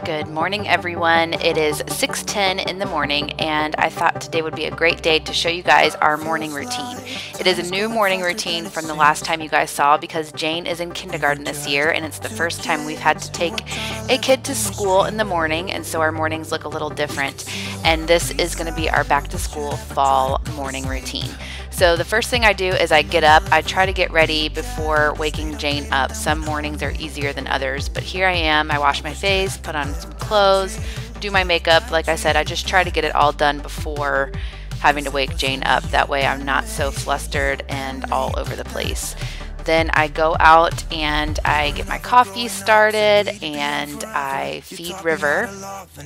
Good morning, everyone. It is 6:10 in the morning, and I thought today would be a great day to show you guys our morning routine. It is a new morning routine from the last time you guys saw because Jane is in kindergarten this year, and it's the first time we've had to take a kid to school in the morning, and so our mornings look a little different. And this is going to be our back to school fall morning routine. So the first thing I do is I get up. I try to get ready before waking Jane up. Some mornings are easier than others, but here I am. I wash my face, put on some clothes, do my makeup. Like I said, I just try to get it all done before having to wake Jane up. That way I'm not so flustered and all over the place. Then I go out and I get my coffee started and I feed River.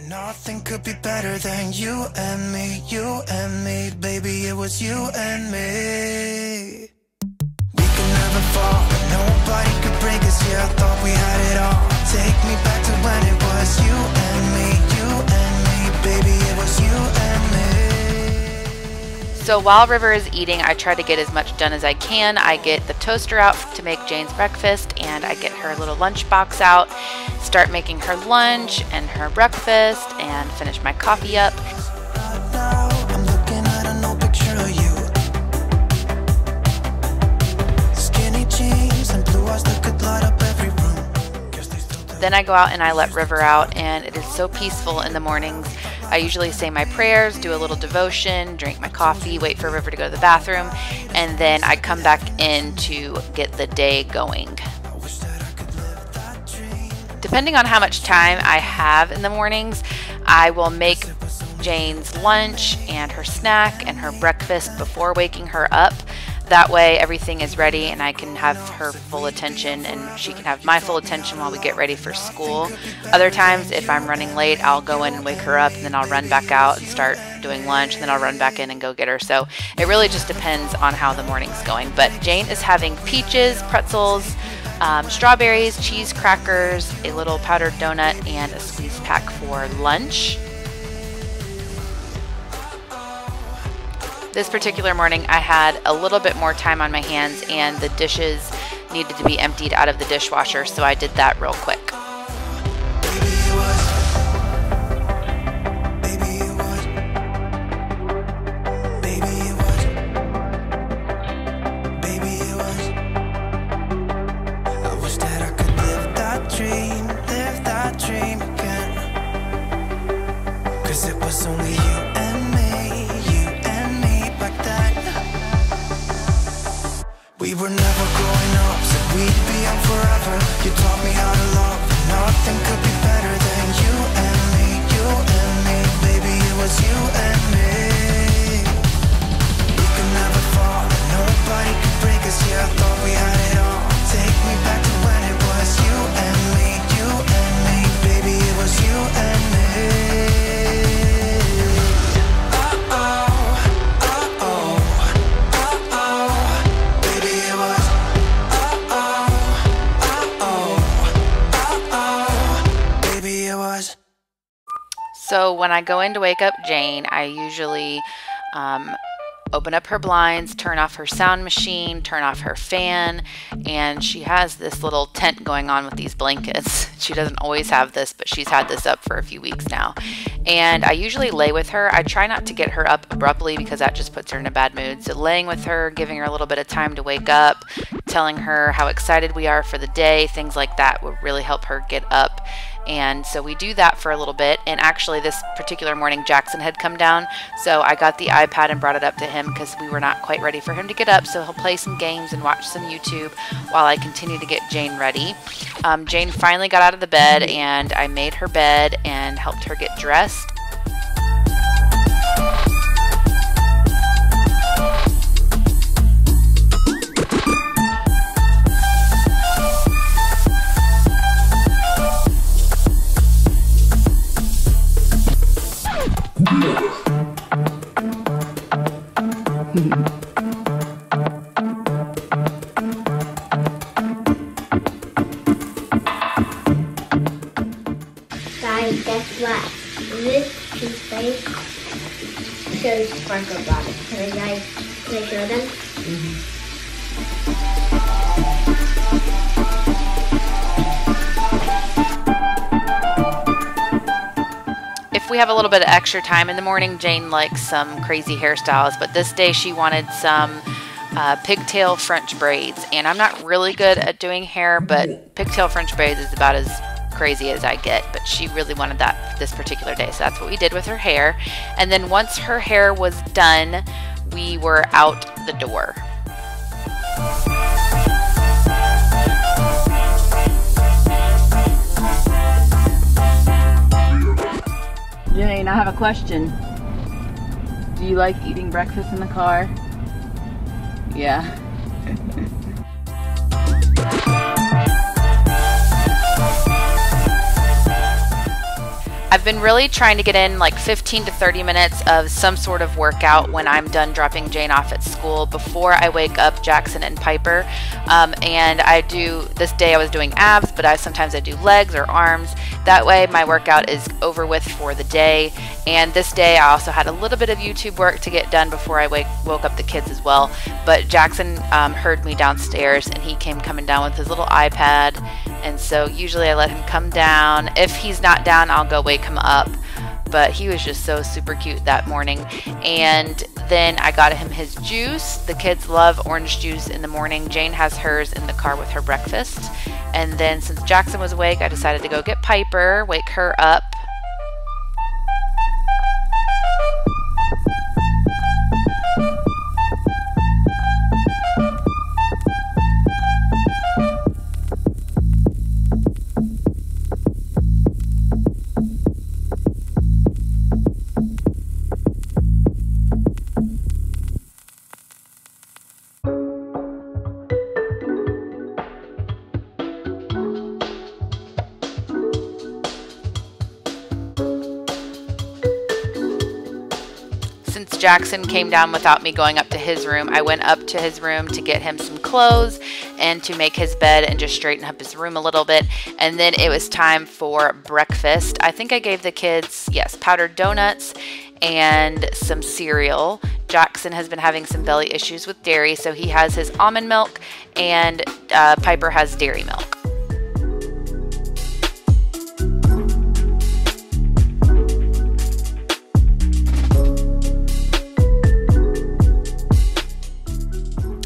Nothing could be better than you and me, baby, it was you and me. We could never fall, nobody could break us, yeah, I thought we had it all. Take me back to when it was you and me, baby, it was you and me. So while River is eating, I try to get as much done as I can. I get the toaster out to make Jane's breakfast, and I get her little lunch box out, start making her lunch and her breakfast, and finish my coffee up. I'm looking at an old picture of you. Skinny jeans and blue eyes that could light up every room. Then I go out and I let River out, and it is so peaceful in the mornings. I usually say my prayers, do a little devotion, drink my coffee, wait for River to go to the bathroom, and then I come back in to get the day going. Depending on how much time I have in the mornings, I will make Jane's lunch and her snack and her breakfast before waking her up. That way everything is ready and I can have her full attention and she can have my full attention while we get ready for school. Other times, if I'm running late, I'll go in and wake her up, and then I'll run back out and start doing lunch, and then I'll run back in and go get her. So it really just depends on how the morning's going. But Jane is having peaches, pretzels, strawberries, cheese crackers, a little powdered donut, and a squeeze pack for lunch. This particular morning I had a little bit more time on my hands and the dishes needed to be emptied out of the dishwasher, so I did that real quick. We were never growing up, said we'd be young forever. You taught me how to love, nothing could be better than you and me, baby, it was you and me. We could never fall, nobody could break us, yeah, I thought we had it all. Take me back to when it was you and me, baby, it was you and me. So when I go in to wake up Jane, I usually open up her blinds, turn off her sound machine, turn off her fan, and she has this little tent going on with these blankets. She doesn't always have this, but she's had this up for a few weeks now. And I usually lay with her. I try not to get her up abruptly because that just puts her in a bad mood. So laying with her, giving her a little bit of time to wake up, telling her how excited we are for the day, things like that would really help her get up. And so we do that for a little bit. And actually this particular morning Jackson had come down, so I got the iPad and brought it up to him because we were not quite ready for him to get up, so he'll play some games and watch some YouTube while I continue to get Jane ready. Jane finally got out of the bed and I made her bed and helped her get dressed. Guys, guess what? This toothpaste shows sparkles on it. Can I show them? if we have a little bit of extra time in the morning, Jane likes some crazy hairstyles, but this day she wanted some pigtail French braids, and I'm not really good at doing hair, but pigtail French braids is about as crazy as I get, but she really wanted that this particular day, so that's what we did with her hair. And then once her hair was done, we were out the door. Jane, I have a question. Do you like eating breakfast in the car? Yeah. I've been really trying to get in like 15 to 30 minutes of some sort of workout when I'm done dropping Jane off at school before I wake up Jackson and Piper. And I do, this day I was doing abs, but sometimes I do legs or arms. That way my workout is over with for the day. And this day I also had a little bit of YouTube work to get done before I woke up the kids as well. But Jackson heard me downstairs and he came coming down with his little iPad. And so usually I let him come down. If he's not down, I'll go wake him up. But he was just so super cute that morning. And then I got him his juice. The kids love orange juice in the morning. Jane has hers in the car with her breakfast. And then since Jackson was awake, I decided to go get Piper, wake her up. Since Jackson came down without me going up to his room, I went up to his room to get him some clothes and to make his bed and just straighten up his room a little bit. And then it was time for breakfast. I think I gave the kids, yes, powdered donuts and some cereal. Jackson has been having some belly issues with dairy, so he has his almond milk, and Piper has dairy milk.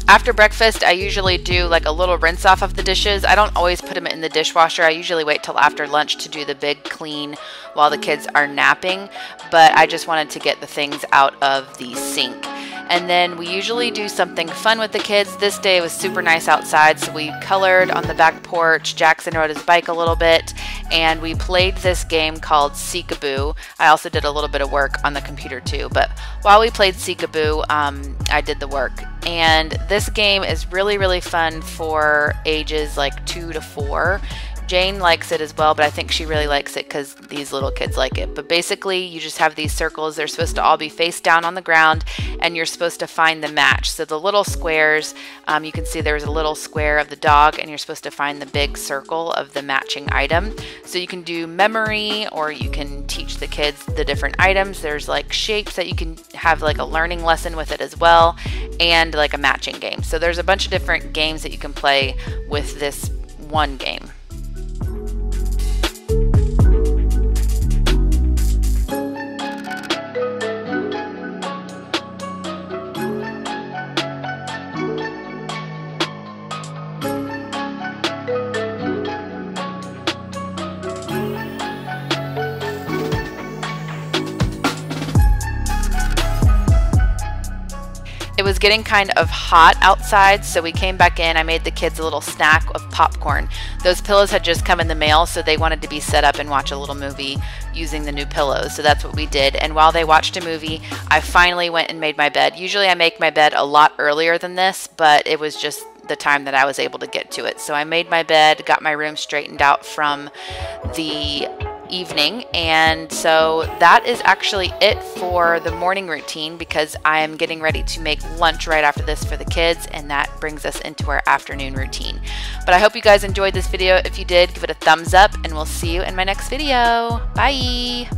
After breakfast, I usually do like a little rinse off of the dishes. I don't always put them in the dishwasher. I usually wait till after lunch to do the big clean while the kids are napping, but I just wanted to get the things out of the sink. And then we usually do something fun with the kids. This day it was super nice outside, so we colored on the back porch. Jackson rode his bike a little bit, and we played this game called Seekaboo. I also did a little bit of work on the computer too, but while we played Seekaboo, I did the work. And this game is really, really fun for ages like 2 to 4. Jane likes it as well, but I think she really likes it because these little kids like it. But basically, you just have these circles. They're supposed to all be face down on the ground, and you're supposed to find the match. So the little squares, you can see there's a little square of the dog, and you're supposed to find the big circle of the matching item. So you can do memory, or you can teach the kids the different items. There's like shapes that you can have like a learning lesson with it as well, and like a matching game. So there's a bunch of different games that you can play with this one game. It was getting kind of hot outside, so we came back in. I made the kids a little snack of popcorn. Those pillows had just come in the mail, so they wanted to be set up and watch a little movie using the new pillows, so that's what we did. And while they watched a movie, I finally went and made my bed. Usually I make my bed a lot earlier than this, but it was just the time that I was able to get to it. So I made my bed, got my room straightened out from the evening, and so that is actually it for the morning routine, because I am getting ready to make lunch right after this for the kids, and that brings us into our afternoon routine. But I hope you guys enjoyed this video. If you did, give it a thumbs up, and we'll see you in my next video. Bye!